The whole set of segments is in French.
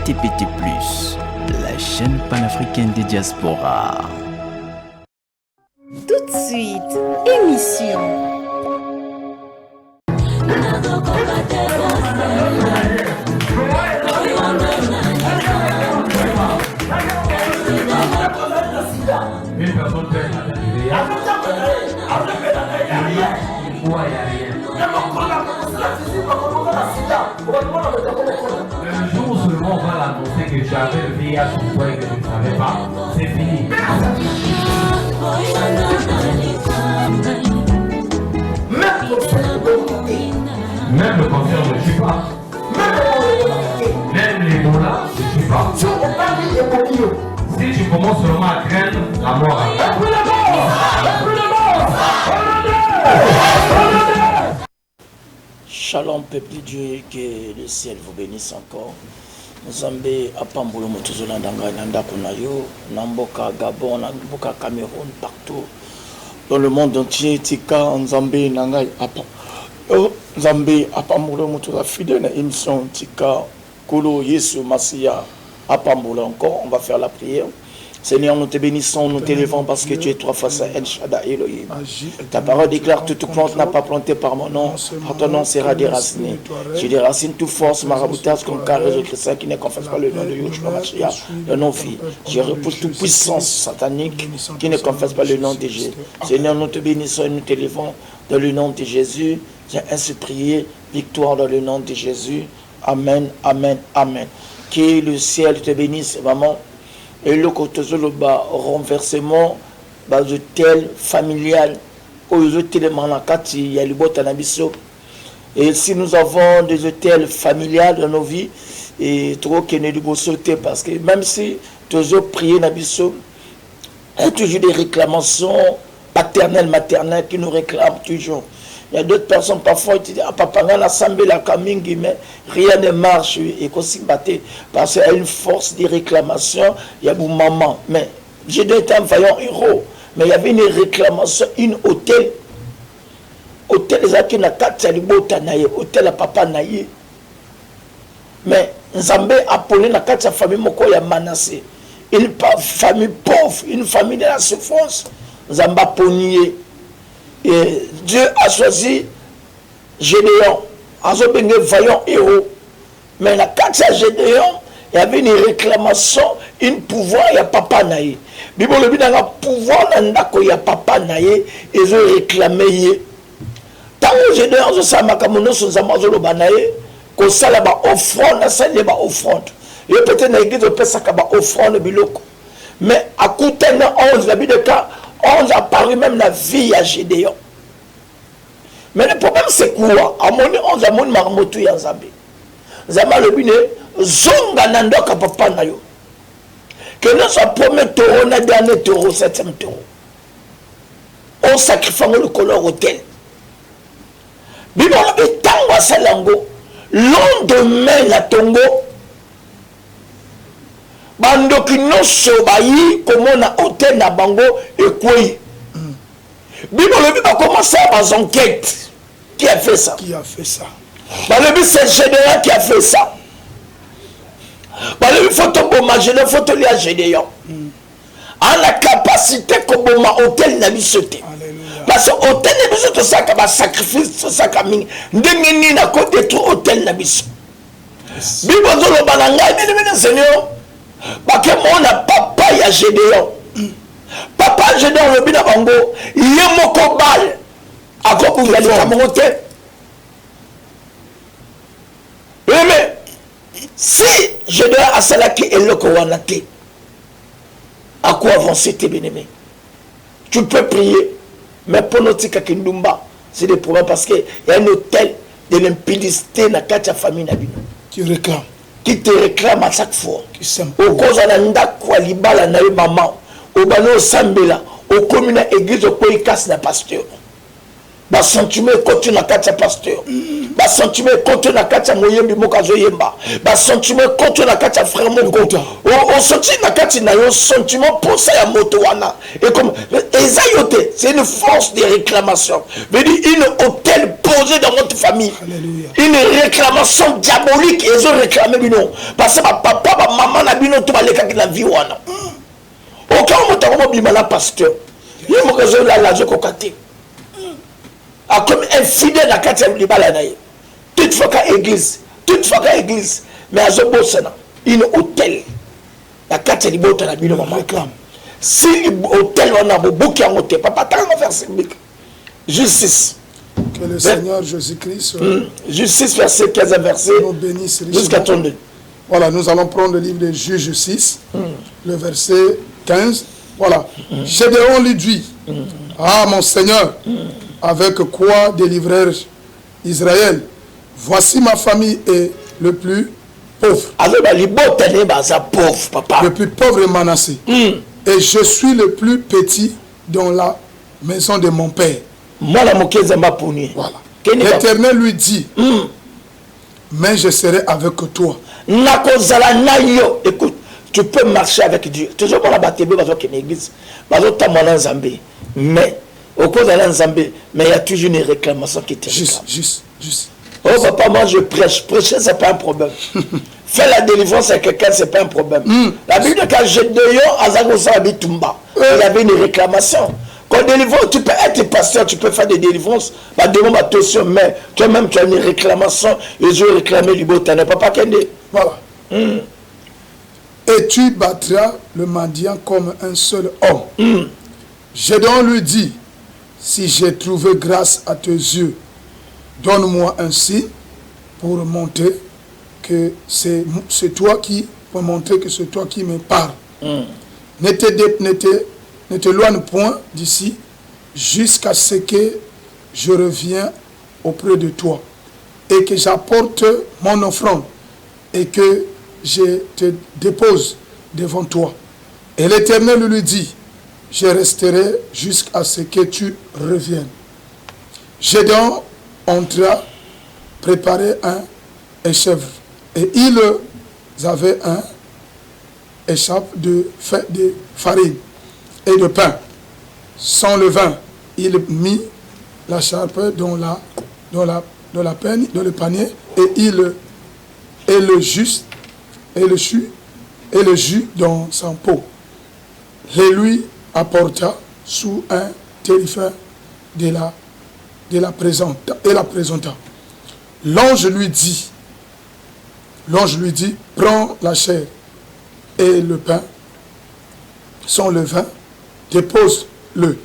TPT+, la chaîne panafricaine des diasporas. Tout de suite, émission. Une personne fait le jour où seulement on va l'annoncer que tu avais le VIH ou quoi et que tu ne savais pas, c'est fini. Même le cancer ne tue pas. Même l'Ebola ne tue pas. Si tu commences seulement à craindre, la mort arrive. Shalom peuple de Dieu, que le ciel vous bénisse encore. Nzambe apambolo motozola ndanga nanda kunayo, namboka Gabon, namboka Cameroun, partout dans le monde entier. Tika Nzambe nanga Nzambe apambolo motozola fidèle na émission Tika Kolo Yesu Masia apambolo encore. On va faire la prière. Seigneur, nous te bénissons, nous t'élevons parce que tu es trois fois à El Shaddai Elohim. Ta parole déclare toute plante n'a pas planté par mon nom, par ton nom sera déraciné. Tu déracines toute force, maraboutage, comme carré de chrétien qui ne confesse pas le nom de Yeshua Mashiach, le nom vie. Je repousse toute puissance satanique qui ne confesse pas le nom de Jésus. Seigneur, nous te bénissons et nous t'élevons dans le nom de Jésus. J'ai ainsi prié, victoire dans le nom de Jésus. Amen, amen, amen. Que le ciel te bénisse, maman. Et le côté renversement de tel familial aux hôtels manakati il y a le botanabiso. Et si nous avons des hôtels familiales dans nos vies et trop qu'il ne doit sauter parce que même si toujours prier nabiso il y a toujours des réclamations paternelles maternelles qui nous réclament toujours. Il y a d'autres personnes parfois qui disent ah papa la sambe la kamingi mais rien ne marche et qu'on s'y battait parce qu'il y a une force de réclamation. Il y a mon maman mais j'ai été un vaillant héros mais il y avait une réclamation une hôtel qui n'a quatre salibota naïe hôtel à papa naïe mais Nzambe appelé na quatre famille moko ya manasé une famille pauvre une famille de la souffrance Nzambe ponier. Et Dieu a choisi Gédéon, un vaillant héros. Mais dans le cas de Gédéon, il y avait une réclamation, une pouvoir, il y a papa naïe. Bible le dit dans le pouvoir, il y a papa naïe, et ils ont réclamé. Tant que Gédéon, je sais que nous sommes qu'on s'est là-bas offrande, ça n'est pas offrande. Et peut-être que l'église peut ça offrande biloko. Mais à côté de 11, la Bible de cas, 11 a apparu même la vie à Gédéon. Mais le problème c'est quoi? À mon 11 a mon marmotou ya Nzambe. Nzambe le bine zonga nandoka papa na yo. Que nous soit premier taureau na dernier taureau, septième taureau. On sacrifie le color hôtel. Bible le tango salango. Lendemain la tongo. Bando qui non sobayi comme on a hôtel na bango et quoi. Bible a commencé à faire enquête. Qui a fait ça? Qui a fait ça? Le but c'est Gédéon qui a fait ça. Le but photo boma Gédéon, photo li à Gédéon. En la capacité comme boma hôtel na bisoté. Parce que hôtel na bisoté ça comme sacrifice ça comme ndengeni na côté tout hôtel na bisoté. Bible zolo bananga bien Seigneur. Parce que mon papa ya Gédéon. Papa Gédéon le bina bango yemoko bal akoko vous allez kamote. Mais si Gédéon a cela qui est le kowanate à quoi avancer tes bien-aimés? Tu peux prier mais pour notre kakindumba c'est des problèmes parce que il y a un hôtel de l'impudicité dans la famille nabino qui réclame qui te réclame à chaque fois qui s'impose au cause de ndakwa libala na maman au bano sambela au commune église au pays casse na pasteur ba sentiment continue na kati pasteur basentiment contre na kati ya moyembi moko azoyemba basentiment contre na kati ya frère moko osenti na kati na yo sentiment posa ya moto wana et comme eza yo te c'est une force de réclamation veut dire une hôtel posé dans votre famille. Alléluia. Une réclamation diabolique ezo réclamer bino parce que papa ba maman na bino to baleka ki na vie wana aucun moto ko bima na pasteur ye mo ko zo la je ko kate a comme infidèle la kati ya libala na ye toutefois qu'à église mais à Zobosana une hôtel la carte de bota na bino maman réclame si hôtel on a beaucoup en hôtel papa t'as un verset biblique justice que le Seigneur Jésus-Christ justice verset 15 verset nous bénisse jusqu'à 32. Voilà, nous allons prendre le livre de Juges 6 le verset 15. Voilà, Gédéon lui dit ah mon Seigneur avec quoi délivrerai-je Israël? Voici ma famille est le plus pauvre. Le plus pauvre est Manassé. Et je suis le plus petit dans la maison de mon père. Voilà. L'Éternel lui dit, mais je serai avec toi. Écoute, tu peux marcher avec Dieu. Toujours pour la bataille, l'église, mais au cause de l'Anzambé, mais il y a toujours une réclamation qui te réclame. Juste. Oh papa, moi je prêche. Prêcher, c'est pas un problème. Faire la délivrance à quelqu'un, c'est pas un problème. La Bible, quand Gédéon, il y avait une réclamation. Quand délivre, tu peux être pasteur, tu peux faire des délivrances, mais toi-même, tu as une réclamation, et je vais réclamer du beau temps. Papa Kende. Voilà. Et tu battras le mendiant comme un seul homme. Gédéon lui dit, si j'ai trouvé grâce à tes yeux, donne-moi un signe pour montrer que c'est toi qui, pour montrer que c'est toi qui me parles. Ne t'éloigne point d'ici jusqu'à ce que je revienne auprès de toi et que j'apporte mon offrande et que je te dépose devant toi. Et l'Éternel lui dit, je resterai jusqu'à ce que tu reviennes. Gédéon entra, préparer un échèvre. Et ils avaient un échappe de farine et de pain. Sans levain, il mit la charpe dans le panier et le jus dans son pot. Et lui apporta sous un terrifiant et la présenta. L'ange lui dit, prends la chair et le pain, sans levain, dépose-le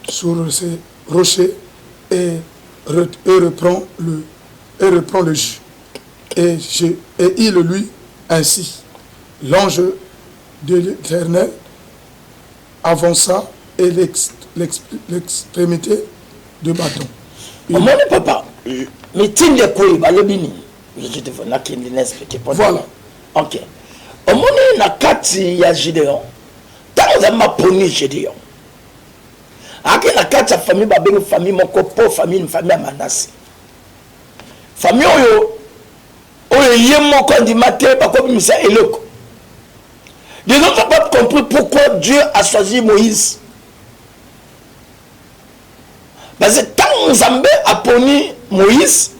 sur ces rochers et reprend le jus. Et il lui ainsi. L'ange de l'Éternel avança et l'extrémité de bâton. Papa, mais tu voilà. Ok. Au moment où il y a Gédéon, tant que ma poni Gédéon. Après la carte de famille, une famille, mon copain, famille à Manassé. Famille, il mon candidat, pas comme ça, et le. Les autres n'ont pas compris pourquoi Dieu a choisi Moïse. Parce que tant Zambé a poni Moïse,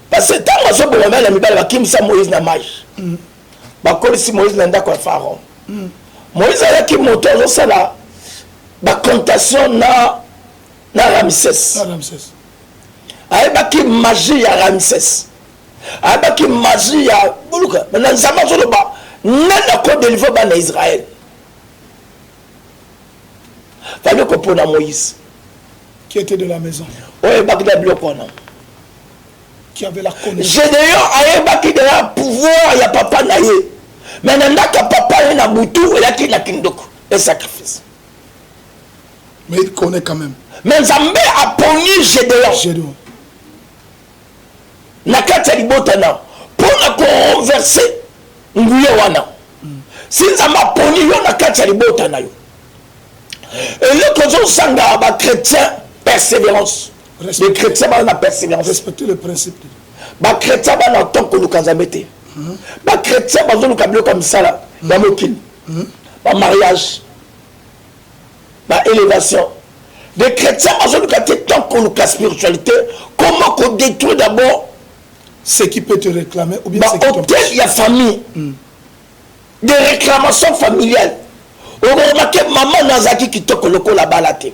parce que tant que Moïse n'a pas si Moïse n'a pas Pharaon. Moïse a qui monté la contation na Ramsès. A qui magie à Ramsès. A qui magie à Buluka. Maintenant, ça m'a dit n'a pas délivré à Israël. Fallait qu'on prenne Moïse. Qui était de la maison. Oui, Bagdad Blokona. Qui avait la connaissance. Gédéon a qui a pouvoir, il y a papa naïe. Mais il y a papa na Boutou, il y a qui na Kindoko. Et sacrifice. Mais il connaît quand même. Mais Zambé a poni Gédéon. Nakata libotana. Pour la converser, nguye wana. Si Zambé a poni yo nakata libotana yo. Et le kozo sanga ba chrétien persévérance. Les chrétiens ont la persévérance. Respecter le principe. ba chrétien ba na tant que lukazamete ba chrétien ba zo lukabilo comme ça là ba mokini ba mariage ba élévation des chrétiens ba zo lukate tant que la spiritualité comment qu'on détruit d'abord ce qui peut te réclamer ou bien ba ce qui hôtel il y a famille des réclamations familiales on remarque maman nazaki kitoko lokola balate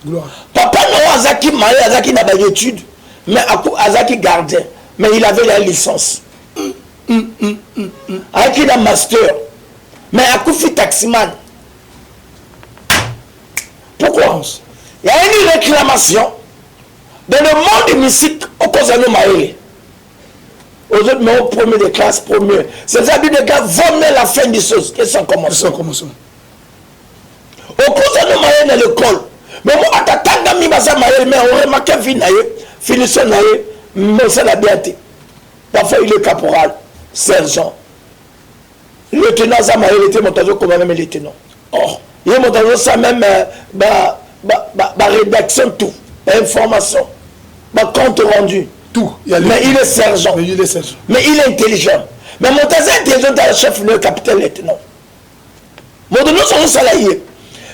gloire papa non azaki marié azaki na ba études mais azaki gardien mais il avait la licence azaki na master mais akufi taximan pourquoi il y a une réclamation dans le monde mystique au Kozano Maïle aux autres mais au premier de classe premier ces habits de gars vont la fin des choses et sans commencement au Kozano Maïle dans l'école mais moi atatanga mi basa Maïle mais on remarque vie naïe finissons naïe mais c'est la bienté parfois il est caporal sergent lieutenant Zamaïle était montazo comme même lieutenant or il est montazo ça même rédaction tout information compte rendu tout mais il est sergent mais il est intelligent mais montazo intelligent est chef le capitaine lieutenant montazo sont salariés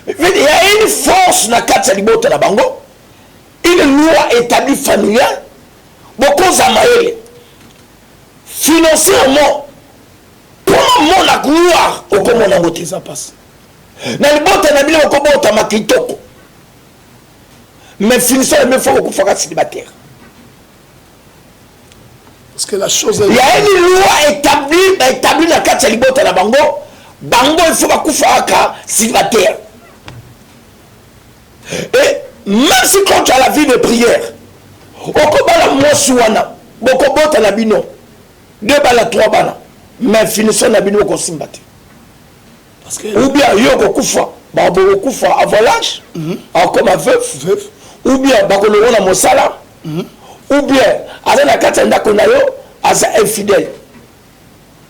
il y a une force na kati libota na bango une loi établie familiale beaucoup Zamaïle financièrement pour mon la gloire au comment on a ça passe na libota na bile ko bota makitoko mais finissant même faut qu'on fasse célibataire parce que la chose il y a une loi établie na kati libota na bango il faut pas kufaka célibataire et même si quand tu as la vie de prière oko bala mwasuana boko bota na bino 2 bala 3 bala mais finissant na bino ko simbate parce que ou bien yo ko kufa ba bo kufa avant l'âge comme un veuf ou bien ba ko lo na mosala ou bien ala na katenda ko na yo asa infidèle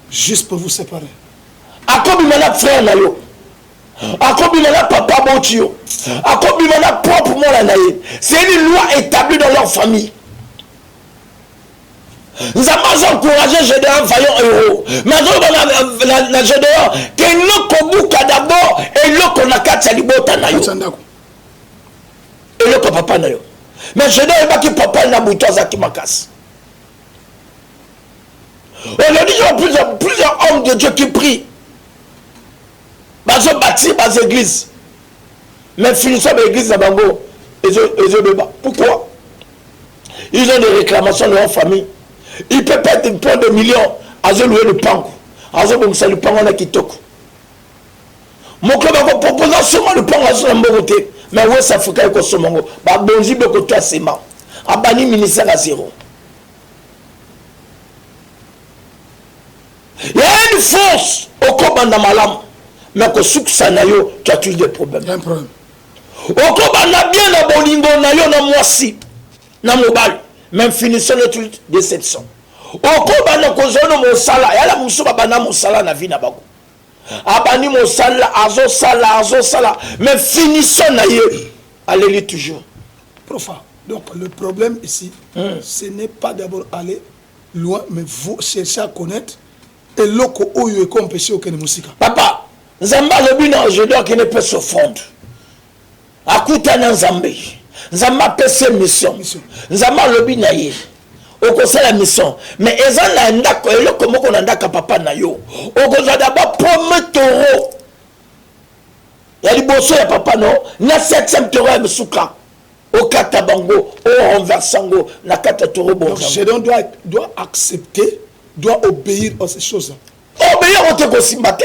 juste pour vous séparer akobi mana frère na yo akobi mana papa botio akobi mana propre mona na ye c'est une loi établie dans leur famille. Nous avons encouragé Gédéon vaillant héros. Mais la Gédéon, que nous kobuka d'abord et nous qu'on a quatre libota na yo. Et nous qu'on papa na yo. Mais Gédéon est pas qui papa na bouton zaki makas. Aujourd'hui, il y a plusieurs hommes de Dieu qui prient. Ils ont bâti des églises. Mais finissant l'église à Bango, ils ont débat. Pourquoi? Ils ont des réclamations de leur famille. Il peut perdre une pointe de millions à louer le pango. À le pango na kitoko. Mon club a proposé seulement le pango à son côté. Mais West Africa est son mango. Bah bonzi beaucoup toi c'est mal. Abani ministère à zéro. Il y a une force au Kobanda Malam. Mais que souk sanayo, tu as toujours des problèmes. Il y a un problème. Au Kobanda bien na bolingo na yo na moisi. Na mobile. Même finissant le truc déception. Au Kobanda kozono mo sala. Yala musuba bana mo sala na vie na bago. Abani mo sala, azo sala. Mais finissant na yo. Allez toujours. Profane. Donc le problème ici, ce n'est pas d'abord aller loin, mais vous cherchez à connaître. Et loko oyo est empêché aucun musika. Papa, Nzamba lobina aujourd'hui qui ne peut se fondre. Akuta na Nzambe. Nzamba pese mission. Nzamba lobina ye. Oko la mission. Mais ezan na ndako eloko moko na ndaka papa na yo. Oko za d'abord premier taureau. Ya liboso ya papa no, na 7e taureau ya misuka. Au katabango, au renversango, na kata taureau bon. Donc Gédéon doit accepter, doit obéir à ces choses. Obéir au te kosimate.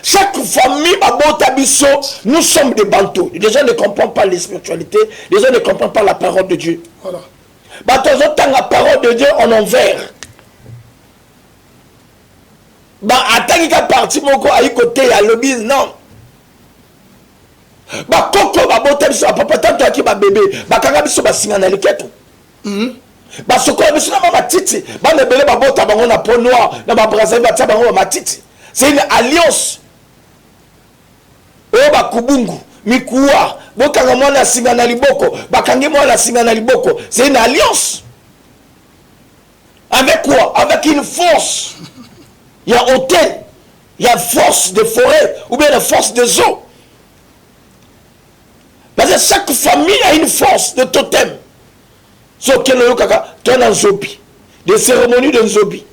Chaque famille à Botabiso, nous sommes des bantous. Les gens ne comprennent pas les spiritualités, les gens ne comprennent pas la parole de Dieu. Voilà. Tant la parole de Dieu en envers. Attends qu'il y a parti mon corps à côté à l'obis, non. Koko Botabiso, papa, tant toi qui va bébé, Kagabiso va signer dans les quêtes. Ce qu'on a besoin de ma titi, me belé babota bango na peau noire, na ma brazzaville batia bango ma titi. C'est une alliance. Oh Kubungu, Mikuwa, bokanga mwana singa na liboko, bakangi mwana singa na liboko. C'est une alliance. Avec quoi? Avec une force. Il y a hôtel, il y a force de forêt, ou bien la force des eaux. Parce que chaque famille a une force de totem. So kelo kaka, tu as un zobi. Des cérémonies de zobi.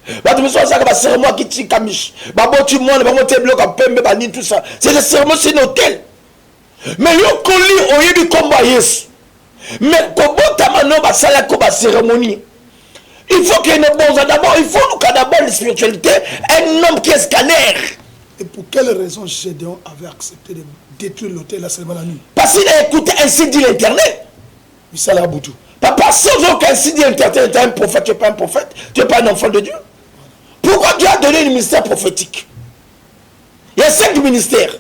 C'est des cérémonies, c'est un hôtel. Mais yo koli oyebi komba Yesu. Mais comment ta mano ba sala ko ba cérémonie? Il faut qu'il y ait une bonne d'abord, il faut nous d'abord la spiritualité, un homme qui est scanner. Et pour quelle raison Gédéon avait accepté de détruire l'hôtel la seulement la nuit? Parce qu'il a écouté ainsi dit l'internet. Missala Boudou. Papa, sans aucun ainsi dit l'internet, tu es un prophète, tu n'es pas un prophète, tu n'es pas un enfant de Dieu. Pourquoi Dieu a donné un ministère prophétique? Il y a 5 ministères.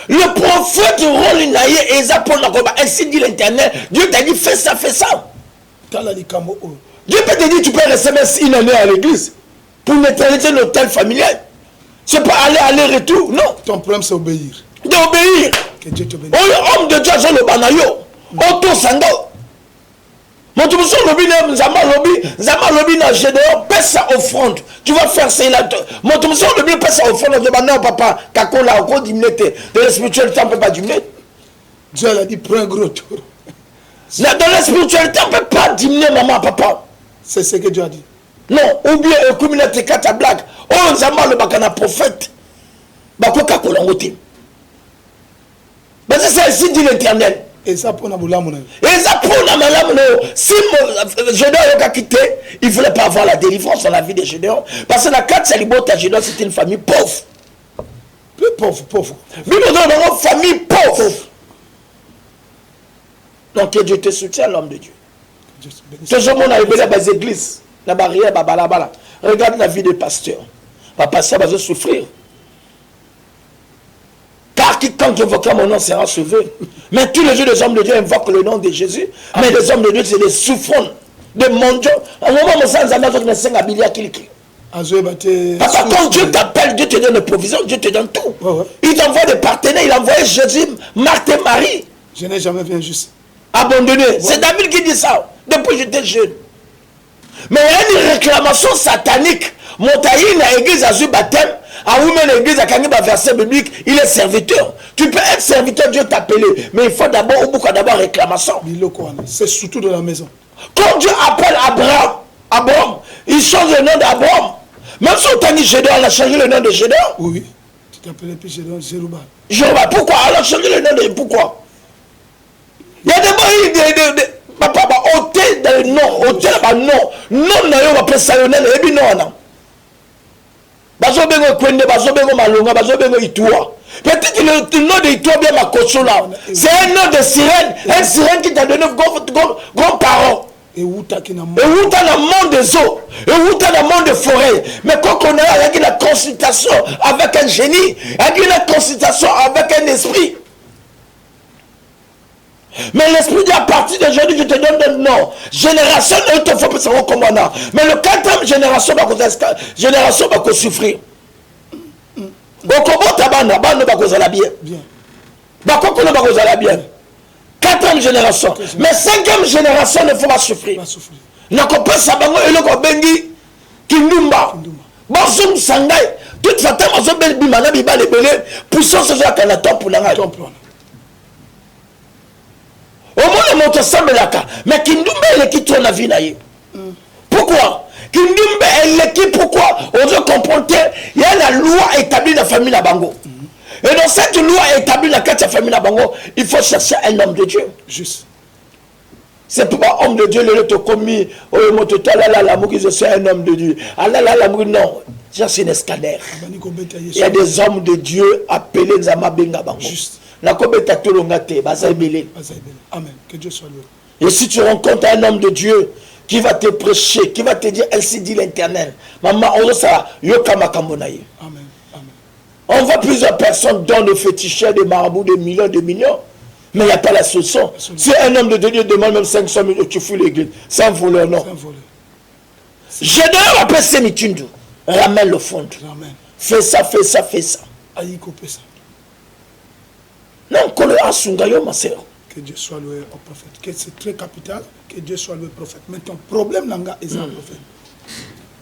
Le prophète rôle naïe et pour ainsi dit l'internet. Dieu t'a dit fais ça, fais ça. Dieu peut te dire tu peux rester une année à l'église pour neutraliser l'hôtel familial. C'est pas aller, retour, non. Ton problème c'est obéir. D'obéir. Que Dieu te bénisse. Oh, homme de Dieu, c'est le banayo. Auto sando. Mon tu me sens le Zama lobby na Gédéon, paie sa offrande. Tu vas faire ça là. Mon tu me sens le paie sa offrande. On demande papa, kakola, encore diminuer. De la spiritualité, on ne peut pas diminuer. Dieu a dit prends un gros tour. Dans la spiritualité, on ne peut pas diminuer maman, papa. C'est ce que Dieu a dit. Non, ou bien une communauté kata blague. Oh, Zama le bakana prophète. Bako kakola ngote. Mais c'est ainsi dit l'Éternel. Et ça pour Naboulamouna. Et ça pour Naboulamouna. Si Gédéon a quitté, il ne voulait pas avoir la délivrance dans la vie de Gédéon. Parce que la 4 Salibota Gédéon, c'était une famille pauvre. Plus pauvre. Mais nous avons une famille pauvre. Donc que Dieu te soutient, l'homme de Dieu. Tout le monde a élevé les églises, la barrière, babalabala. Regarde la vie des pasteurs. Le pasteur va souffrir. Car quiconque invoquera mon nom sera sauvé. Mais tous les jours, les hommes de Dieu invoquent le nom de Jésus. Mais les hommes de Dieu, c'est des souffrants, des mondiaux. À un moment, papa, quand Dieu t'appelle, Dieu te donne des provisions, Dieu te donne tout. Il t'envoie des partenaires, il envoie Jésus, Marthe et Marie. Je n'ai jamais vu injuste. Abandonné. C'est David qui dit ça, depuis que j'étais jeune. Mais il y a une réclamation satanique. Montaïne à l'église à ce baptême, à Oumen l'église à Kangiba verset biblique, il est serviteur. Tu peux être serviteur, Dieu t'appeler, mais il faut d'abord réclamation. C'est surtout de la maison. Quand Dieu appelle Abraham, il change le nom d'Abraham. Même si on t'a dit Gédéon, on a changé le nom de Gédéon. Oui. Tu t'appelais plus Gédéon, Jéruba. Jéruba, pourquoi? Alors a changé le nom de pourquoi? Il y a des papa, hôtel dans le nom, hôtel, non, non, on va passer le nom, et puis non. Bazobengo Kwende, Bazobengo Malonga, Bazobengo Itoua. Peut-être que le nom de Itoua bien ma là. C'est un nom de sirène. Un sirène qui t'a donné grands-parents. Et où t'as qui n'a monde des eaux. Et où t'as le monde des forêts. Mais quand on a eu la consultation avec un génie, il y a eu la consultation avec un esprit. Mais l'esprit dit à partir d'aujourd'hui, je te donne un nom. Génération, ne te faut pas savoir comment on a. Mais le 4e génération va souffrir. Comment tabana, bande va causer la bien. Bako ne va causer la bien. 4e génération. Mais 5e génération ne faut pas souffrir. N'a pas sabango et le bengi kindumba. Bonjour sangai. Toute façon, on se belle bimana biba les belé. Puissance de la canata pour la au moins le monte semble là. Mais Kindumbe elle qui tourne la vie là. Pourquoi? Kindumbe elle qui pourquoi? On doit comprendre il y a la loi établie dans la famille Nabango. Et dans cette loi établie dans la famille Nabango, il faut chercher un homme de Dieu. Juste. C'est pourquoi homme de Dieu le te commis oh mon total là la mouki c'est un homme de Dieu. Ah là la mouki non. C'est un scanner. Il y a des hommes de Dieu appelés Nzama Benga Bango. Juste. Amen. Que Dieu soit loué. Et si tu rencontres un homme de Dieu qui va te prêcher, qui va te dire, ainsi dit l'Éternel, maman, on ça, yokama kamonaye. Amen. On voit plusieurs personnes dans des féticheurs, des marabouts, des millions, mais il n'y a pas la solution. Si un homme de Dieu demande même 500 000, tu fous l'église, sans voleur, non. Gédéon appelle Semitundu, ramène le fond. Fais ça. Aïe, coupez ça. Non, kolo asunga yo ma sœur. Que Dieu soit loué au prophète. Que c'est très capital. Que Dieu soit loué au prophète. Mais ton problème, Nanga, est un prophète.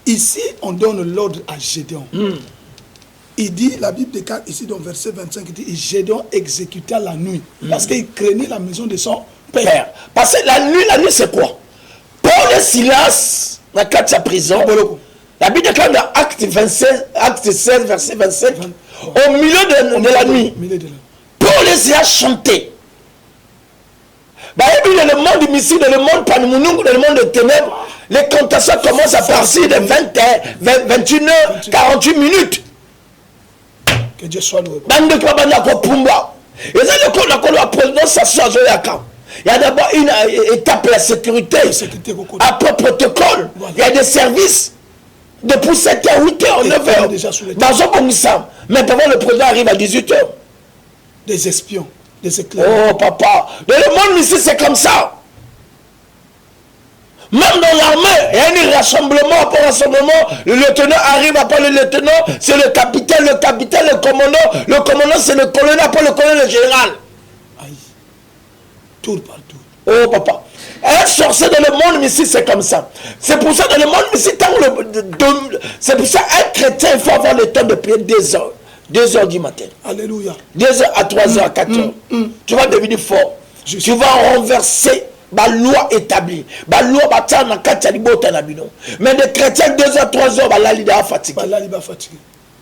Ici, on donne l'ordre à Gédéon. Il dit, la Bible déclare ici dans verset 25, il dit, Gédéon exécuta la nuit. Parce qu'il craignait la maison de son père. Parce que la nuit c'est quoi? Paul et Silas, dans la prison, la Bible déclare dans acte 16, verset 27, au milieu de la nuit, Paul et Silas chantaient. Le monde mystique, le monde panoumounounou, le monde de ténèbres, les cantations commencent à partir de 21h, 48 minutes. Que Dieu soit loué. Il y a d'abord une étape de la sécurité, après protocole, il y a des services. Depuis 7h, 8h, 9h. Mais devant le président arrive à 18h. Des espions, des éclairs. Oh papa, dans le monde ici c'est comme ça. Même dans l'armée, il y a un rassemblement, après rassemblement, le lieutenant arrive, après le lieutenant, c'est le capitaine, le commandant c'est le colonel, après le colonel, le général. Aïe. Tour par tour. Oh papa. Un sorcier dans le monde ici, c'est comme ça. C'est pour ça dans le monde ici, c'est pour ça un chrétien, il faut avoir le temps de prier 2 heures. 2 heures du matin. Alléluia. 2 heures à 3 heures à 4 heures. Tu vas devenir fort. Juste. Tu vas renverser la loi établie. La loi mais les chrétiens 2 heures, 3 heures, la lida fatigué. La lida fatigué.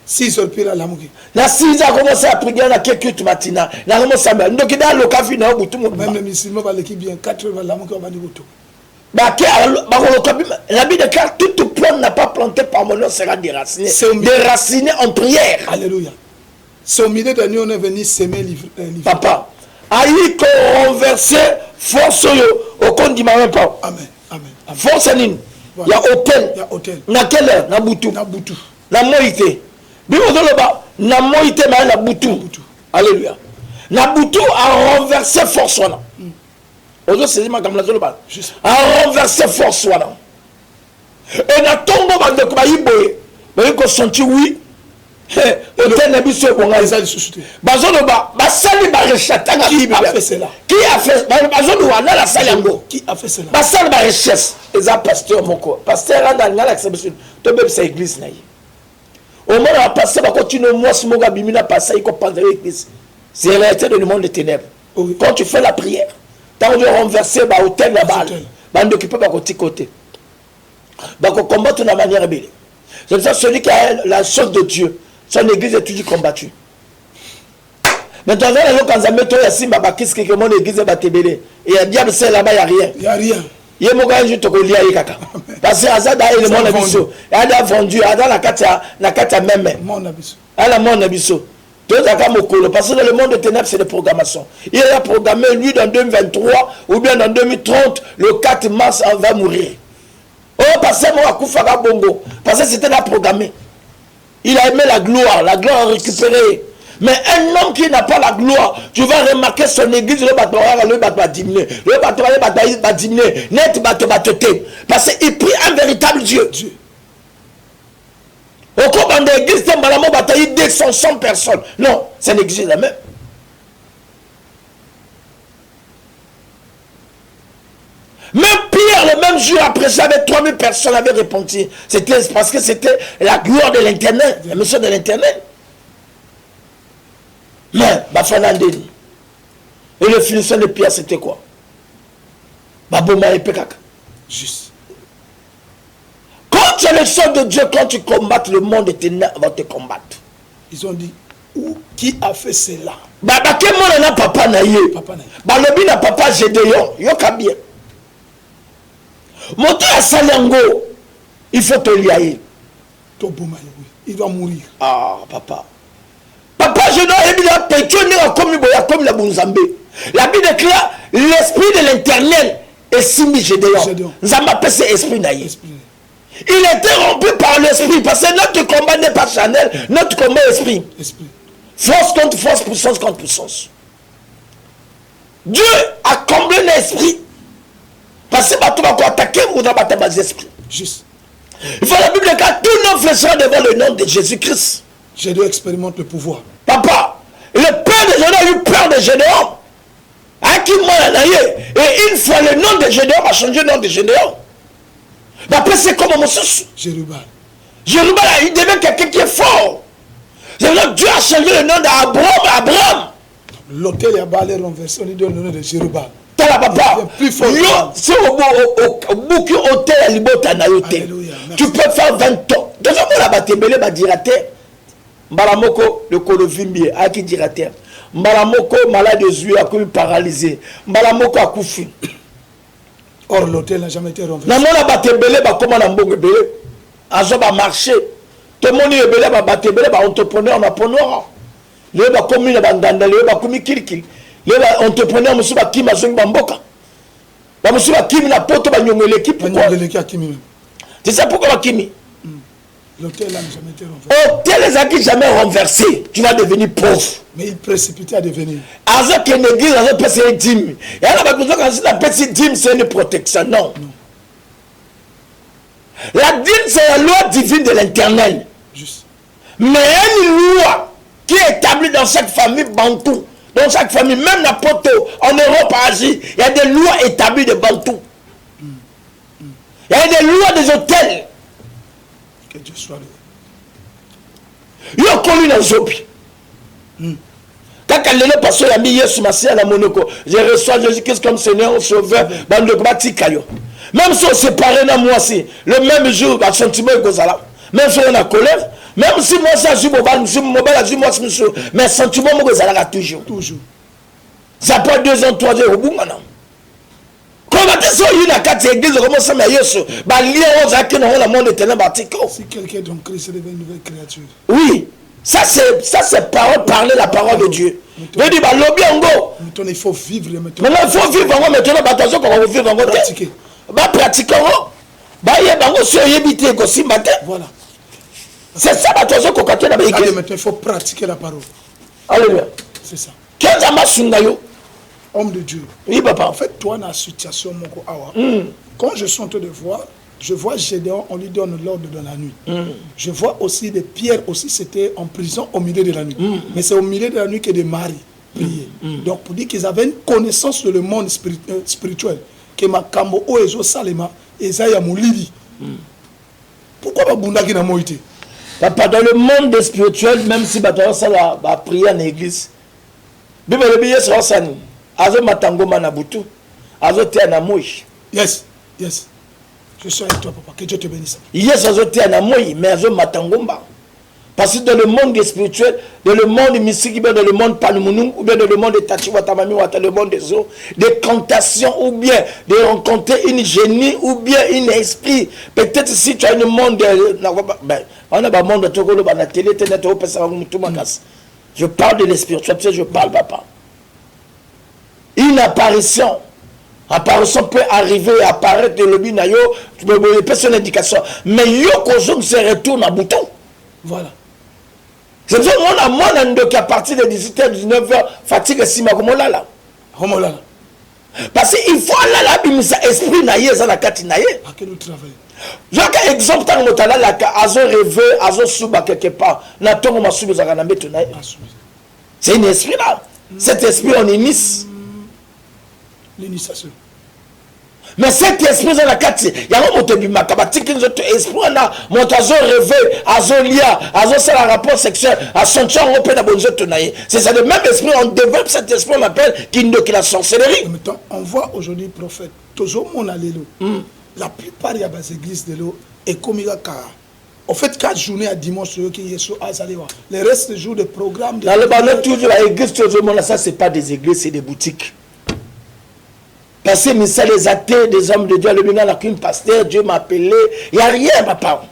6 heures, puis la mouki. La 6 heures, commencé à prier dans quelques matinat. La commencé à me. Donc, il y a le café, même les musulmans, l'équipe bien 4 heures, la mouki, on va dire tout. La Bible déclare toute plante n'a pas planté par mon nom sera déracinée. Déracinée en prière. Alléluia. C'est au milieu de la nuit on est venu s'aimer livre. Papa, aïe qu'on renverse force au compte du marin pas. Amen. Amen. Force nine. Il y a hôtel. Il y a hôtel. Na quelle heure? Na Boutou. Na Boutou. Na Moïté. Bimo dans le bas. Na Moïté mais na Boutou. Alléluia. Na Boutou a renversé force là. Aujourd'hui, c'est a renversé force. Et na tombe de Kobaïboye. Mais qu'on sentit oui. Hôtel n'a pas su qu'on a les sous-soutés. Bazonoba, Basali Barechata. Qui a fait cela? Qui a fait Bazonoba, la salle yango. Qui a fait cela? Basali Barechès. Et ça, pasteur Moko. Pasteur Randa, n'a l'acceptation. Tu peux faire l'église. Au moment où on a passé, on va continuer. Moi, si mon gars Bimina passe, il comprend l'église. C'est la réalité du monde des ténèbres. Quand tu fais la prière, tant de renverser l'hôtel là-bas, on occupe par côté côté. Donc on combat de manière belle. C'est ça celui qui a la chose de Dieu, son église est toujours combattue. Maintenant quand ça met toi ici, qu'est-ce que mon église est battée et il diable c'est là-bas il y a rien. Il y a rien. Il y a mon gars je te coller avec kaka. Parce que Azada est le monde abisso. Il a vendu Ada la kata même. Mon abisso. À mon abisso. Parce que dans le monde des ténèbres, c'est des programmations. Il a programmé, lui, dans 2023 ou bien dans 2030, le 4 mars, on va mourir. Oh, parce que moi, Koufara Bongo, parce que c'était là programmé. Il a aimé la gloire récupérée. Mais un homme qui n'a pas la gloire, tu vas remarquer son église, le bateau va diminuer. Le bateau va diminuer. Net bateau va te ter. Parce qu'il prie un véritable Dieu. Au cours de l'église, il y a 200 personnes. Non, ça n'existe jamais. Même Pierre, le même jour après ça, avec 3000 personnes avaient répondu. C'était parce que c'était la gloire de l'internet, la mission de l'internet. Mais, et le finissant de Pierre, c'était quoi? Baboma et Pekak. Juste. Quand tu es le sort de Dieu, quand tu combats le monde des ténèbres, va te combattre. Ils ont dit, qui a fait cela? Quel monde n'a papa naïe? Le n'a papa Gédéon. Yoka bien. Monter à Salango, il faut te lier. Il doit mourir. Ah, papa. Papa, je dois évidemment pétionner comme la Bunzambé. La Bible déclare l'esprit de l'éternel est Simi Gédéon. Zamba appelle c'est esprit naïe. Il était rompu par l'esprit parce que notre combat n'est pas charnel, notre combat est esprit. Force contre force, puissance contre puissance. Dieu a comblé l'esprit. Parce que tu vas attaquer ou tu vas attaquer les esprits. Juste. Il faut la Bible que tout nos fléchissent devant le nom de Jésus-Christ. Je dois expérimenter le pouvoir. Papa, Le père de Gédéon a eu peur de Gédéon. Et une fois le nom de Gédéon a changé le nom de Gédéon. Après c'est comme Moses. Jérubal. Jérubal, il devient quelqu'un qui est fort. Dieu a changé le nom d'Abraham. L'hôtel est balé renversé, on lui donne le nom de Jérubal. Tala papa. Plus fort. C'est au bouc hôtel à Libota Nayote. Tu peux faire 20 ans. Dans un moment là-bas, tu es dirate. Mbalamoko, le colovimbi, à qui dirate. Mbalamoko, malade de yeux, a comme paralysé. Mbalamoko a koufi. Or, l'hôtel n'a jamais été renversé. Dans la batébélé, comment on a mbongébélé. Azo va marcher. Tout le monde est belé, batébélé, entrepreneur, on a preneur. Les gens comme les bandanda, les gens comme kirikiri. Les entrepreneurs, monsieur Bakim, Azong Bamboka. Monsieur Bakim, la pote, l'équipe. Pourquoi? C'est ça pourquoi Bakimi. L'hôtel n'a jamais été renversé. L'hôtel n'est jamais renversé. Tu vas devenir pauvre. Mais il précipite à devenir. Avec une église, avec une dîme. Et alors, quand la petite dîme, c'est une protection. Non. La dîme, c'est la loi divine de l'éternel. Juste. Mais une loi qui est établie dans chaque famille bantou. Dans chaque famille, même n'importe où, en Europe, en Asie, il y a des lois établies de bantou. Il y a des lois des hôtels. Que Dieu soit loué. Il y a connu dans Zobi. Quand elle est passée la milieu sur ma sœur à la Monaco, je reçois Jésus-Christ comme Seigneur, Sauveur, dans le Batikayo. Même si on se séparé dans moi aussi, le même jour, le sentiment est comme même si on a colère, même si moi ça joue mobile, mais le sentiment est toujours. Toujours. Ça peut 2 ans, 3 ans, au bout maintenant. Comment est-ce qu'il y a une carte d'église, comment ça m'a eu ce si quelqu'un est en Christ, il devient une nouvelle créature. Oui, ça c'est parole, parler la parole de Dieu. Je dis, maintenant il faut vivre maintenant. Maintenant il faut vivre maintenant, attention qu'on va vivre encore. Pratiquer. Pratiquer. Voilà. C'est ça, attention qu'on continue avec l'église. Maintenant il faut pratiquer la parole. Alléluia. C'est ça. Homme de Dieu. Oui, papa. En fait, toi, dans la situation, quand je suis en train de voir, je vois Gédéon, on lui donne l'ordre dans la nuit. Je vois aussi des pierres, aussi c'était en prison au milieu de la nuit. Mais c'est au milieu de la nuit que des maris priaient. Donc, pour dire qu'ils avaient une connaissance de le monde spirituel, que Makambo, Oezo Salema, Esaïa Moulili. Pourquoi pas Bundaki na Moïté? Papa, dans le monde spirituel, même si ça va prier en église, Bible le billet sera sani. Azo matangoma na butu. Azo te na moï. Yes, yes. Je suis avec toi, papa. Que Dieu te bénisse. Yes, azo te na moï, mais azo matangoma. Parce que dans le monde spirituel, dans le monde mystique, dans le monde palmounou, ou bien dans le monde de Tachiwatamami, ou dans le monde des eaux, des cantations, ou bien de rencontrer une génie, ou bien un esprit. Peut-être si tu as un monde, on a un monde de Togolo, la télé, je parle de l'esprit, je parle, papa. Une apparition peut arriver et apparaître de l'obinayo, tu peux pas son indication. Mais yo kozong se retourne à bouton. Voilà. C'est ça, on a à partir de 18h, 19h, fatigue si ma comme là. Parce qu'il faut aller là, bimisa esprit naïe, ça la kati naïe. À quel travail? J'ai exemple, tant que tu as là, azo rêvé, azo souba quelque part, na tongo ma souba zaka na beto naïe. C'est un esprit là. Cet esprit on initie. L'initiation. Mais cet esprit dans la carte, il y a un mot de makabati qui nous a esprit là, mon azo rêvé, azo lia, azo c'est un rapport sexuel, à son chant on peut la bonne tonaille. C'est ça le même esprit, on développe cet esprit, on appelle qui la sorcellerie. En même temps, on voit aujourd'hui prophète, toujours mon allélo. La plupart il y a des églises de l'eau et comme il y a en fait 4 journées à dimanche qui est sur Azalewa. Les restes des jours de programme. Dans le balai toujours la église toujours ça c'est pas des églises, c'est des boutiques. Parce que ça, les athées, des hommes de Dieu, le mina n'a qu'une pasteur, Dieu m'a appelé. Il n'y a rien, papa.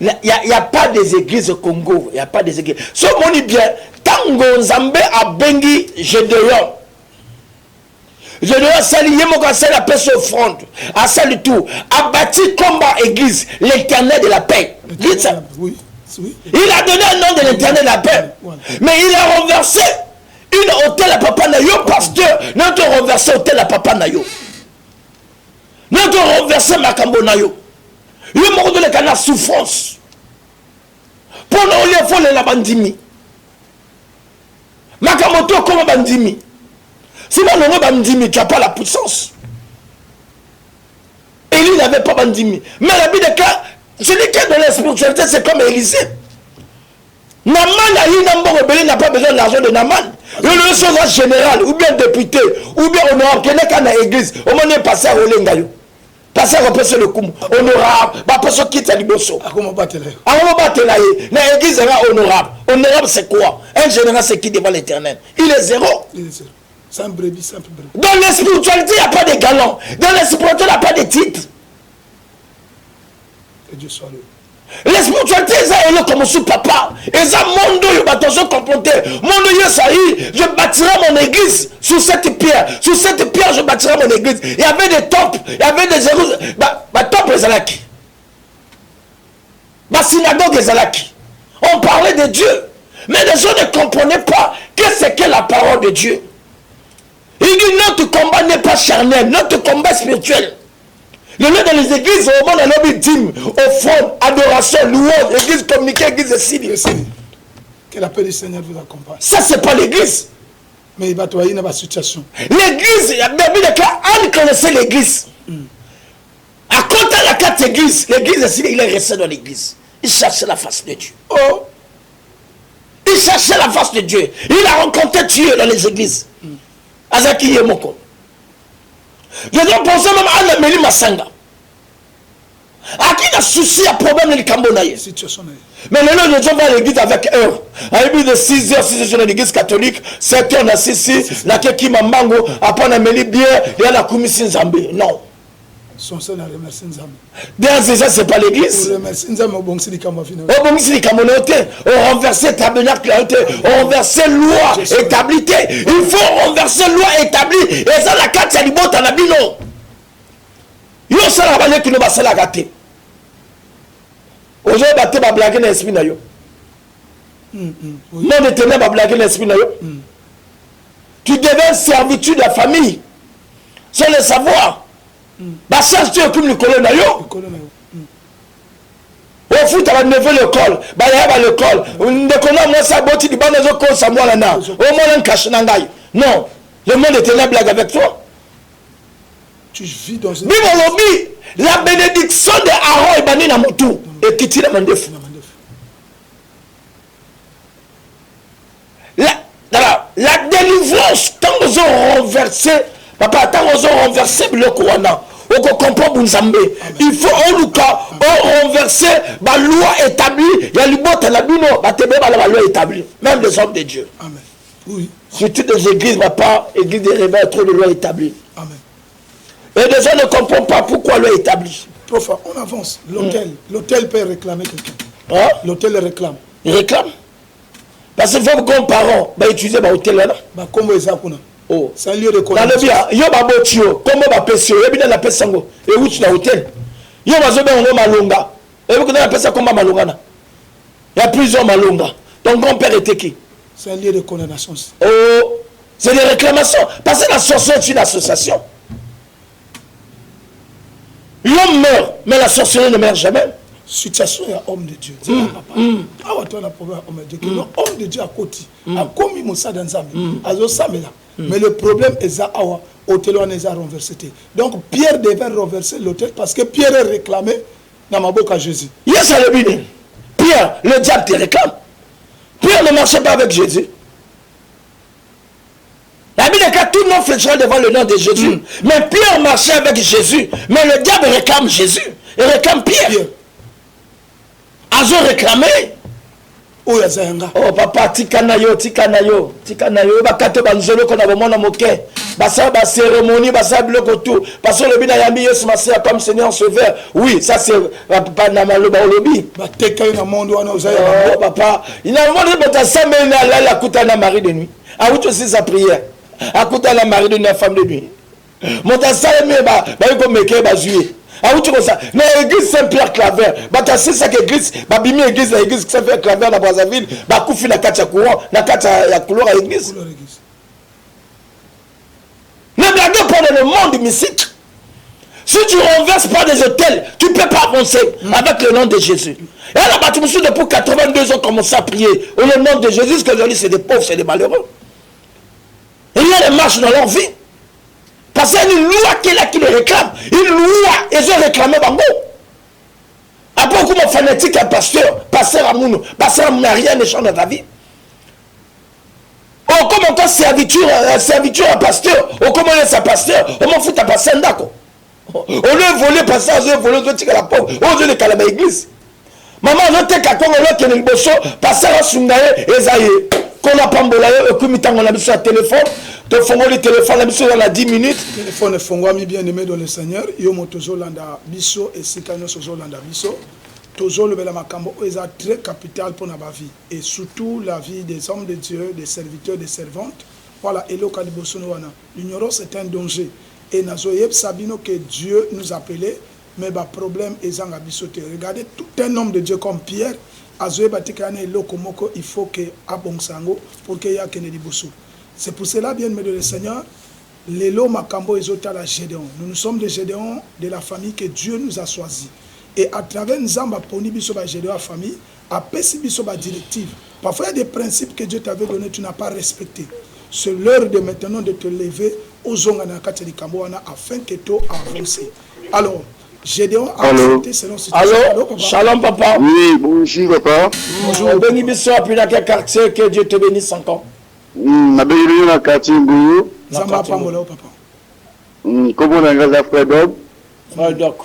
Il n'y a pas des églises au Congo. Il n'y a pas des églises. Ce qu'on dit bien, Tango Nzambe a bengi Gédéon. Gédéon sali, Yemoka sali a paix offrande. A sali tout. A bâti combat église, l'éternel de la paix. Dites ça. Oui. Il a donné un nom de l'éternel de la paix. Mais il a renversé. Une hôtel à papa nayo, pasteur, notre renversé hôtel à papa nayo. Notre renversé makambo nayo. Il m'a donné la souffrance. Pour nous, il faut les bandimi. Makamoto comme bandimi. Si mon bandimi, tu n'as pas la puissance. Élie n'avait pas bandimi. Mais la Bible de cas, celui qui est dans la spiritualité, c'est comme Élisée. Naman n'a pas besoin de l'argent de Naman. Le soldat général, ou bien député, ou bien honorable, qui n'est qu'à l'église, au moment où passer à Olengayo. Passer à repasser le coup. Honorable, pas passer quitte à Liboso. À comment battre là? L'église sera honorable. Honorable, c'est quoi? Un général, c'est qui devant l'éternel? Il est zéro. Il est zéro. Simple brebis, simple brebis. Dans la spiritualité, il n'y a pas de galons. Dans la spiritualité, il n'y a pas de titres. Que Dieu soit loué. La spiritualité, c'est comme sous papa. Et ça, mon Dieu, je bâtirai mon église sur cette pierre. Sur cette pierre, je bâtirai mon église. Il y avait des temples, il y avait des Jérusalem. Temple Zalaki. Synagogue Zalaki. On parlait de Dieu. Mais les gens ne comprenaient pas qu'est-ce que la parole de Dieu. Il dit notre combat n'est pas charnel, notre combat spirituel. Le lieu dans les églises, au moment de l'homme dîme, offrande, adoration, louange, église communiquée, église de signe. Que la paix du Seigneur vous accompagne. Ça, c'est pas l'église. Mais il va y avoir une situation. L'église, Anne connaissait l'église. À côté de la carte église, l'église de signe, il est resté dans l'église. Il cherchait la face de Dieu. Oh! Il cherchait la face de Dieu. Il a rencontré Dieu dans les églises. Azaki Yemoko. Je dois penser même à Amélie Massanga. À qui n'a souci à problème de Cambonaye. Mais les gens vont à l'église avec heure. À l'église de 6h, dans l'église catholique, 7h, on a 6h, la Keki Mambango, après on a Amélie bien, et on a commis Nzambé. Non. Son seul à remercier Nzambé. Dans ces gens, ce n'est pas l'église. On remercie Nzambé au Bongsi du Cambonaye. Au Bongsi du Cambonaye, on renversait tabernacle, on renversait loi établie. Il faut renverser loi établie. Et ça, la carte, c'est du bon tanabino. Il y a ça, la manière qui nous va se la gâter. Aujourd'hui, il va te blaguer dans l'esprit. Non, de ténèbres va blaguer dans l'esprit. Tu deviens servitude de la famille. Sans le savoir. Bah change tu comme le colonel nayo. Au foot à la neveu l'école, bah y a l'école. On ne connaît moi ça boti di bana zo ko sa moi là na. Au moins un cache nangai. Non, le monde est ténèbres blague avec toi. Tu vis dans une la bénédiction de Aaron et Bani na mutu et Kiti na mandefu. La délivrance tant qu'ils ont renversé, papa tant qu'ils ont renversé le Corona. Il faut en tout cas renverser la loi établie. Il y a la loi établie. Même les hommes de Dieu. Amen. Oui. Surtout des églises, pas église des réveils, trop de loi établie. Amen. Et les gens ne comprennent pas pourquoi loi établie. Prof, on avance. L'hôtel peut réclamer quelqu'un. Hein? L'hôtel réclame. Il réclame? Parce qu'il faut que les parents utiliser l'hôtel là. Comment ils ont oh, c'est un lieu de connaissance. Dans le bien, comment va passer? Il y a la sango. Et où tu as hôtel? Il y a un malonga. Et vous connaissez ça comme malonga. Il y a plusieurs malonga. Ton grand-père était qui? C'est un lieu de condamnation. Oh, c'est des réclamations. Parce que l'association est une association. L'homme meurt, mais la sorcellerie ne meurt jamais. Situation est homme de Dieu. C'est papa. Ah, toi, on a problème homme de Dieu. L'homme de Dieu à côté. A commis Moussa dans Zambie. A Zosamela. Mais le problème est que l'hôtel est renversé. Donc Pierre devait renverser l'hôtel parce que Pierre est réclamé dans ma bouche à Jésus. Yes, Pierre, le diable te réclame. Pierre ne marchait pas avec Jésus. La Bible dit que tout le monde fléchira devant le nom de Jésus. Mais Pierre marchait avec Jésus. Mais le diable réclame Jésus. Il réclame Pierre. Azo réclamé. Oh papa, tikanayo, bakato banzolo kona bomona moke. Basa ba cérémonie, basa biloko tout. Parce que le bina yambi Yesu Masia comme Seigneur Sauveur. Oui, ça c'est papa na maloba olobi. Ba teka na monde wana ozaya. Oh papa, il a demandé bota samena la kuta na mari de nuit. A outo aussi sa prière. A kuta na mari de nuit, femme de nuit. Mota samena ba ko meke ba juer. Ah où tu vois ça? L'église Saint-Pierre Claver, c'est ça que l'église, bimi l'église, l'église Saint-Pierre Claver dans Brazzaville, koufi na katia courant, na katia couleur à l'église. Ne blaguez pas dans le monde mystique. Si tu renverses pas des hôtels, tu ne peux pas avancer avec le nom de Jésus. Et là, tu me suis depuis 82 ans commencé à prier au nom de Jésus, parce que aujourd'hui c'est des pauvres, c'est des malheureux. rien ne marche dans leur vie. Parce qu'il y a une loi qui les réclame. Une loi, ils ont réclamé Bango. Après, comment fanatique un pasteur, pasteur Amounou n'a rien de change dans ta vie. Oh, comment toi serviture à pasteur, oh, comment est sa pasteur, on m'en fout ta pasteur d'accord. On lui voler pasteur, on lui voler, on lui la pauvre, on lui caler à l'église. Maman, on te kakon, on lui bosso, pasteur à Sungaye, Ezaïe, qu'on a pas mbolaye, comme il on a mis sur le téléphone, te font le téléphone, on a mis sur dans 10 minutes. Le téléphone est fongwami bien aimé dans le Seigneur, yomo tozo landa biso et sikano sozo landa biso. Toujours le Makambo est très capital pour notre vie et surtout la vie des hommes de Dieu, des serviteurs, des servantes. Voilà, et l'ignorance est un danger. Et nous savons que Dieu nous appelait, mais le problème est en abisoté. Regardez tout un homme de Dieu comme Pierre, il faut que Abongsango pour qu'il y ait un dibosso. C'est pour cela, bien aimé de le Seigneur, Lélo Makambo est à la Gédéon. Nous sommes des Gédéons de la famille que Dieu nous a choisis. Et à travers Nzamba Poni Bisoba gérer la famille, à Pessi Bisoba directive. Parfois, il y a des principes que Dieu t'avait donnés, tu n'as pas respecté. C'est l'heure de maintenant de te lever aux Zongana Kateli Kamboana afin que tu avances. Alors, Gédéon a accepté selon ce Allô, shalom papa. Oui, bonjour papa. Bonjour. Béni Bisso, puis dans quel quartier, que Dieu te bénisse encore. Ma béni dans le quartier Ngou. Nzamba Pambola papa. Comment on a grâce Frère Doc,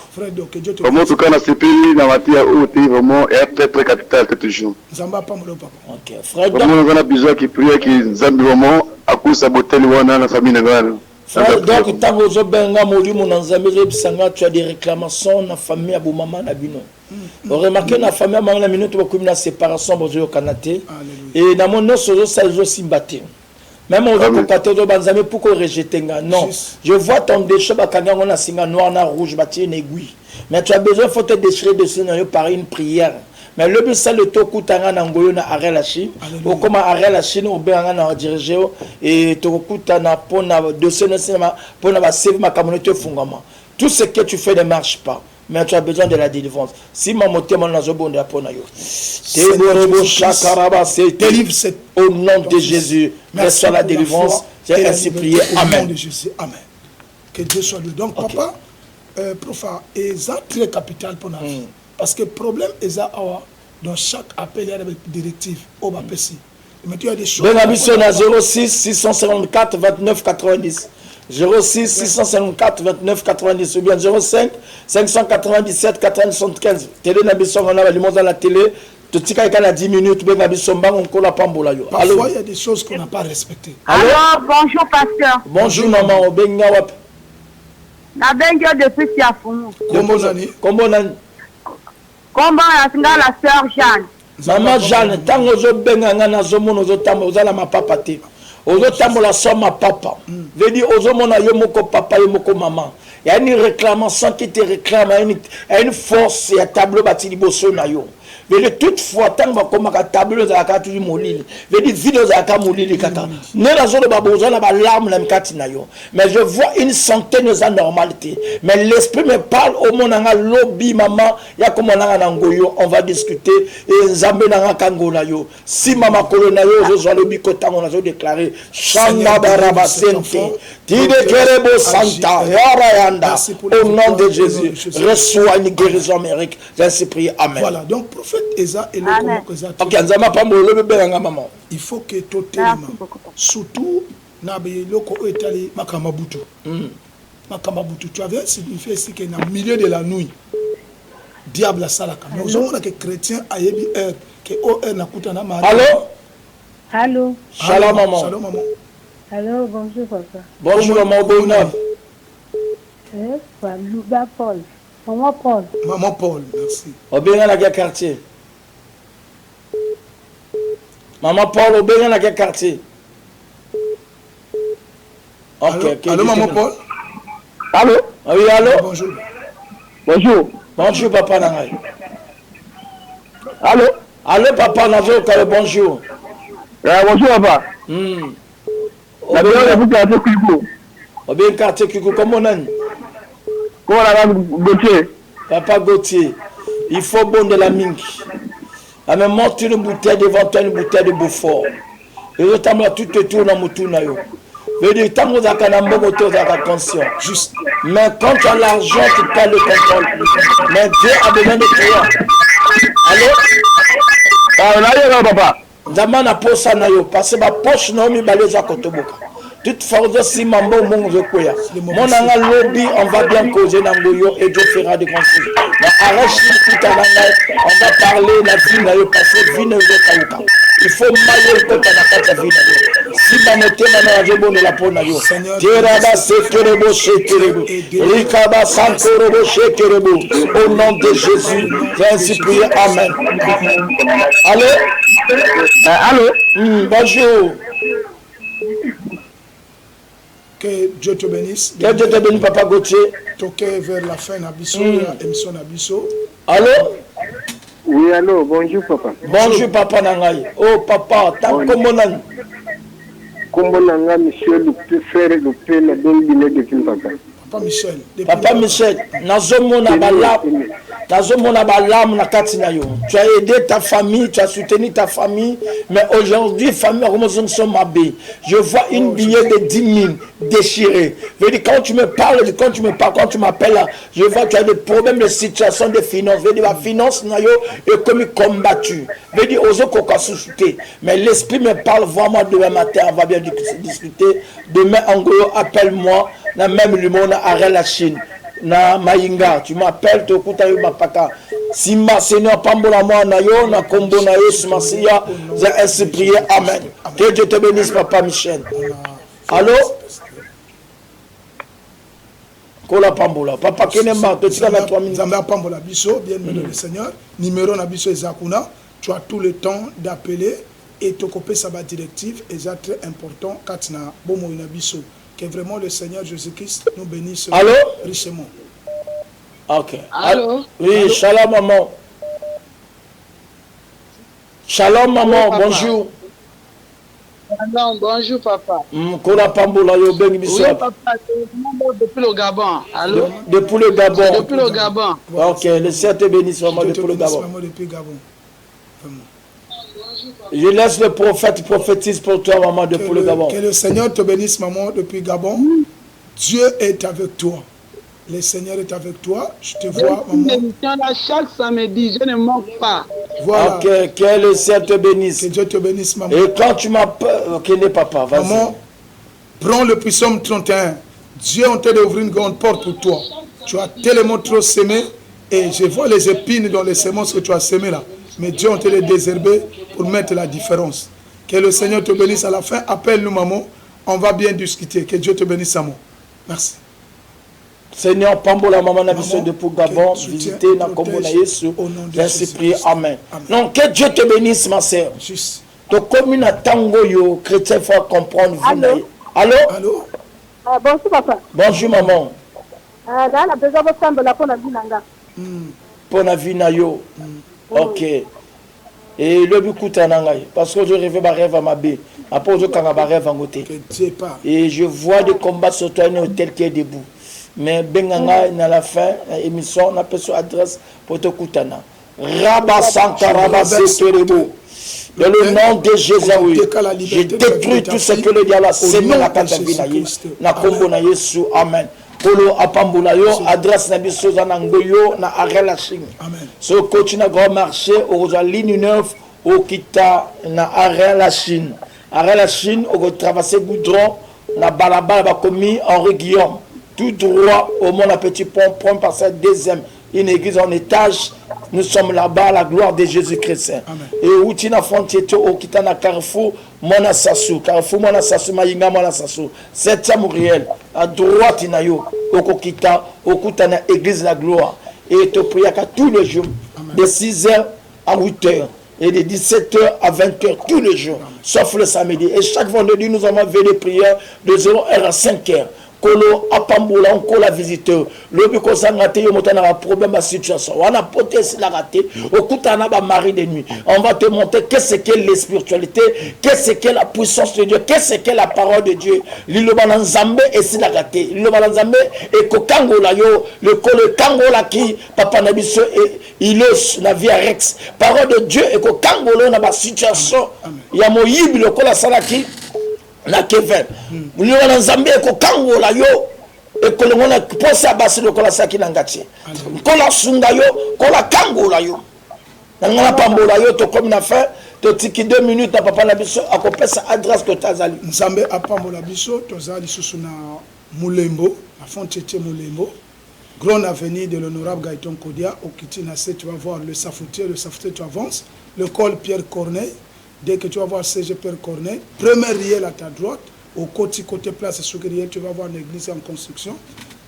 que Dieu te bénisse. En tout cas, dans ce pays, dans la matière où tu es vraiment très très capital que toujours. Nzamba Pambola papa. Ok, Frère Doc. Comment on a besoin qui prie, qui zambi vraiment à cause de beauté dans la famille Nangana. Frère Doc, tant que Benga Molimo Nanzambi Repsanga, tu as des réclamations dans la famille à Boumama Nabino. Vous remarquez, dans la famille à Boumama Nabino, tu as comme une séparation au Canada. Et dans mon nom, ça a aussi battu. Même on veut que pourquoi rejeter non. Je vois ton déchet on a signé noir na rouge bâti une aiguille. Mais tu as besoin faut te déchirer de scénario par une prière. Mais le but c'est le to kutanga na ngoyo na arrêt la Chine. Ou comme arrêt la Chine au benga na diriger et to kutana pona de scénario pona ba save ma communauté fungama. Tout ce que tu fais ne marche pas. Mais tu as besoin de la délivrance. Si ma moté mon azobon de la pona yo. Délivre au nom de Jésus. Reçois la délivrance. J'ai ainsi prié. Amen. Au nom de Jésus. Amen. Que Dieu soit loué. Donc papa, profa, et ça très capital pour notre vie. Parce que le problème est ça dans chaque appel il y a des directives au BAPC. Mais tu as des choses. Benabisson à 06 654 29 90. 06 654 29 90 ou bien 05 597 475. Télé Nabisson, on a le monde à la télé. Tout ce qui a 10 minutes, Benabisson, on colle à Pambola. Parfois, il y a des choses qu'on n'a pas respectées. Alors, bonjour pasteur. Bonjour maman, Benga Wap. La Benga depuis Tiafou. Comment la sœur Jeanne. Maman Jeanne, tant que je benga na zomo zo tambo za la ma papa te. Ozo tambo la soma papa. Veut dire ozo mona yo moko papa yo moko maman. Il y a une réclamation qui te réclame à une force et à tableau bâti liboso na yo. Mais toutefois, tant que comme un tableau, ça a toujours molli. Mais des vidéos, ça a molli. Mais je vois une centaine de normalité. Mais l'esprit me parle au monde dans lobby, maman. Il y a comme on va discuter. Et Zambé dans Kangola yo. Si maman colonayo, je suis lobby cotant, on a déclaré. Chanda Baraba Sente. Tide Kerebo Santa. Yarayanda. Au nom de Jésus. Reçois une guérison américaine. J'ai prié. Amen. Voilà, donc prophète Eza et le maman. Il faut que tout télément, surtout loko etali makamabutu. Makamabutu, tu avais signifié ici que dans le milieu de la nuit, diable a salaka. Mais nous avons que chrétien a yebi que o na kutana mari. Allô? Allô? Shalom maman. Shalom maman. Allô, bonjour papa. Bonjour maman, bonjour. Paul. Maman Paul. Maman Paul, merci. Au bien dans quel quartier? Maman Paul, au bien dans quel quartier? Ok. Allô maman Paul? Allô? Oui, allô? Bonjour. Bonjour. Bonjour papa Nangai. Allô? Allô papa Nangai, bonjour. Bonjour papa. Au bien quartier Kuku, comment on est? Comment on a Gauthier? Papa Gauthier, il faut bon de la mink. À me monter une bouteille devant toi, une bouteille de Beaufort. Et je t'amène tout autour dans mon tour. Et du temps où tu as conscient. Juste. Mais quand tu as l'argent, tu perds le contrôle. Mais Dieu a besoin de prière. Allô? papa. Zamana posa na yo parce que ma poche na mi baleza kotoboka. Toute force si mambo mon rekoya. Mon anga lobby on va bien causer na ngoyo et Dieu fera des grands choses. Mais arrache tout à on va parler la vie na yo parce que vie ne veut pas. Il faut mailler le côté na kata vie na yo. Si manete na je bonne la pona yo. Tiraba sekerebo shekerebo. Rikaba sankorobo shekerebo. Au nom de Jésus, j'ai ainsi prié. Amen. Allô? Allô? Bonjour. Que Dieu te bénisse. Que Dieu te bénisse, Papa Gauthier. Toqué vers la fin d'Abisso, émission d'Abisso. Allô? Oui, allô, bonjour papa. Bonjour, Papa Nangaï. Oh, Papa, tant que mon nom. Comment nanga monsieur le plus frère le plus la bonne dîner de papa. Papa Michel. Papa Michel, nazomona balam na katina yo. Tu as aidé ta famille, tu as soutenu ta famille, mais aujourd'hui, famille sont mabé. Je vois une billet de 10 000 déchirée. Je veux dire, quand tu me parles, quand tu m'appelles, je vois que tu as des problèmes de situation de finances. Je veux dire, la finance na yo est comme combattu. Je veux dire, aux koka sous-souté. Mais l'esprit me parle vraiment demain matin, on va bien discuter. Demain, en gros, appelle-moi. Na même le monde arrête la Chine. Na Maïnga, tu m'appelles, tu écoutes à Mapaka. Si ma Seigneur Pambola moi na yo, na Kombo na yo, Smasia, j'ai ainsi prié. Amen. Que Dieu te bénisse, Papa Michel. Allô? Kola Pambola. Papa Kenema, tu as 3 minutes. Zamba Pambola Bisso, bien-aimé le Seigneur. Numéro na Bisso Ezakuna. Tu as tout le temps d'appeler et te copier sa directive. Et c'est très important quand tu as Bomo Inabisso. Que vraiment le Seigneur Jésus-Christ nous bénisse richement. Ok. Allô? Oui, allô? Shalom maman. Shalom maman, oui, bonjour. Non, bonjour papa. Kola Pambola yo bengi biso. Oui papa, depuis le Gabon. Allô? Depuis le Gabon. Depuis le Gabon. Ok, le Seigneur te bénisse maman depuis le Gabon. Depuis Gabon. Vraiment. Je laisse le prophète prophétise pour toi, maman, depuis le Gabon. Que le Seigneur te bénisse, maman, depuis Gabon. Dieu est avec toi. Le Seigneur est avec toi. Je te vois, maman. Chaque samedi, je ne manque pas. Voilà. Ok, que le Seigneur te bénisse. Que Dieu te bénisse, maman. Et quand tu m'appelles, ok, n'est papa, vas-y. Maman, prends le psaume 31. Dieu est en train d'ouvrir une grande porte pour toi. Tu as tellement trop semé et je vois les épines dans les semences que tu as semées là. Mais Dieu a été désherbé pour mettre la différence. Que le Seigneur te bénisse à la fin. Appelle-nous, maman. On va bien discuter. Que Dieu te bénisse, maman. Merci. Seigneur, Pambola, maman, n'a besoin de pour Gabon, visiter na Kombo na Yesu. Merci, prier. Amen. Non, que Dieu te bénisse, ma sœur. Juste. To commune à Tango, yo, chrétien, faut comprendre. Allô? Allô? Allô? Bonjour, papa. Bonjour, maman. Là, la besoin de femme de la peau, Pour la vie, na yo. Ok. Et le but parce que je rêve ma rêve à ma baie. Après, je quand ma rêve en côté. Et je vois des combats sur toi, un hôtel qui est debout. Mais Benganga, dans la fin, l'émission, on appelle sur adresse pour te koutana. Rabba Sankaraba Sekerebo. Dans le nom de Jésus, oui. Je détruis tout ce que le diable a sémé la Katavina. Na Kombo na Yesu. Amen. Polo apambula yo adresse na biso za nangoyo na arrêt la Chine. Amen. So coach na grand marché au ligne 9 au kita na arrêt la Chine. Arrêt la Chine au traverser goudron na balabala ba commis Henri Guillaume. Tout droit au monde à petit pont point par cette deuxième une église en étage. Nous sommes là-bas à la gloire de Jésus-Christ. Et où tu n'as frontière au kita na Carrefour Mona Sassou, Carrefour Mona Sassou, Maïnga Mona Sassou, 7e Muriel, à droite inayo, au Kokita, au Koutana, église la gloire. Et te prier tous les jours, de 6h à 8h, et de 17h à 20h tous les jours, sauf le samedi. Et chaque vendredi, nous avons fait des prières de 0h à 5h. Kolo apambola on la visiteur lobi ko sangate yo motana ba problème ba situation on a porté si la raté okutana ba mari de nuit on va te montrer qu'est-ce qu'est la spiritualité, qu'est-ce qu'est la puissance de Dieu, qu'est-ce qu'est la parole de Dieu. Lilo bana nzambe et si la raté lilo bana nzambe et ko kangola yo le kolo kangola ki papa na biso et ilos na via rex parole de Dieu et ko kangola na ba situation ya moyibi le kola salaki na Kevin mulio na Nzambe ko kangola yo e ko ngona posa basi lokola saki na ngati kola sunga yo kola kangola yo na ngona pambola yo to comme na fait to tiki 2 minutes na papa na biso akopesa adresse to tazali Nzambe apambola biso tozali susu na Mulembo na Fontete Mulembo grande avenue de l'honorable Gaëtan Kodia au Kitina C, tu vas voir le Safoutier, tu avances, le col Pierre Corneille, dès que tu vas voir CG Pierre Corneille, première riel à ta droite, au côté place Soukiriel, tu vas voir l'église en construction.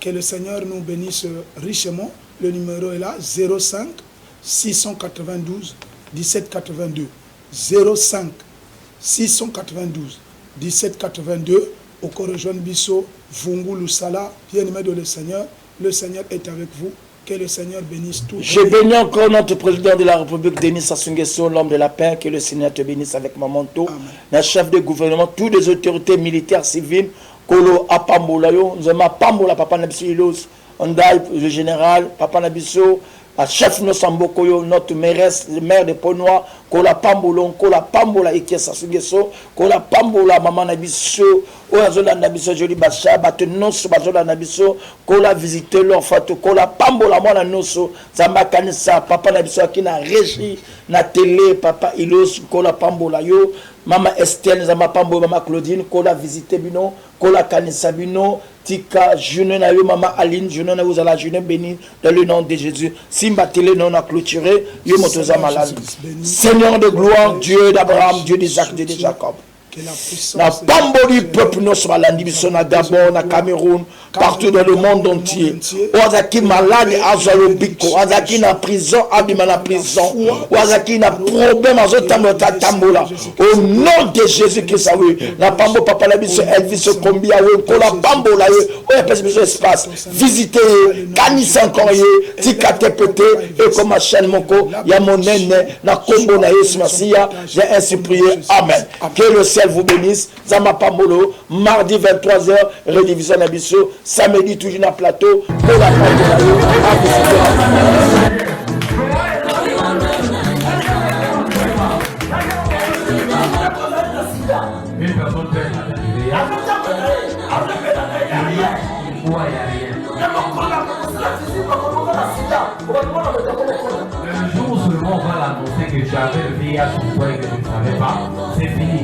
Que le Seigneur nous bénisse richement. Le numéro est là, 05 692 1782. 05 692 1782. Au Correjoine Bisso, Vungu Lusala, bien-aimé de le Seigneur est avec vous. Que le Seigneur bénisse tous. Je bénis encore notre président de la République, Denis Sassou Nguesso, l'homme de la paix. Que le Seigneur te bénisse avec Mamanto, le chef de gouvernement, toutes les autorités militaires, civiles. Kolo Apambola, Nzema Pambola, Papa Nabiso, Ondai, le général, Papa Nabiso, à chef no Sambokoyo, notre mairesse, le maire de Ponois, Kola Pambolon, Kola Pambola, Ike Sassou Nguesso, Kola Pambola, Maman Nabiso, Oazola Nabiso, Joli Bacha, Batenos, Bazola Nabiso, Kola visiter l'enfant, Kola Pambola, Mona Noso, Zamba Kanissa, Papa Nabiso, qui n'a régi, na télé, Papa Ilos, Kola Pambola, yo, Maman Estelle, Zamba Pambola, Maman Claudine, Kola visiter Bino, Kola Kanissa Bino, Tika, Jeune Nayo, Maman Aline, Jeune Nayo, Zala, Jeune béni, dans le nom de Jésus. Simba télé non a clôturé, yo Motoza malade. Seigneur de gloire, Dieu d'Abraham, Dieu d'Isaac, Dieu de Jacob. Na pamboli peuple nos malandi biso na Gabon, na Cameroun, partout dans le monde entier. Oazaki malade azalo biko, oazaki na prison, abima na prison, oazaki na problème azotambo tatambola. Au nom de Jésus-Christ, oui. Na pambo papa la biso Elvis Kombi awe kola pambola ye, oya pese biso espace. Visitez, kanisa encore ye, tikate pete et comme ma chaîne moko, ya monene na kombo na Yesu Masia, j'ai ainsi prié. Amen. Que le ciel vous bénisse. Zama Pambolo, mardi 23h, rédivision Nabiso, samedi toujours dans le plateau, pour la Le jour où seulement on va l'annoncer que j'avais le VIH au point que je ne savais pas, c'est fini.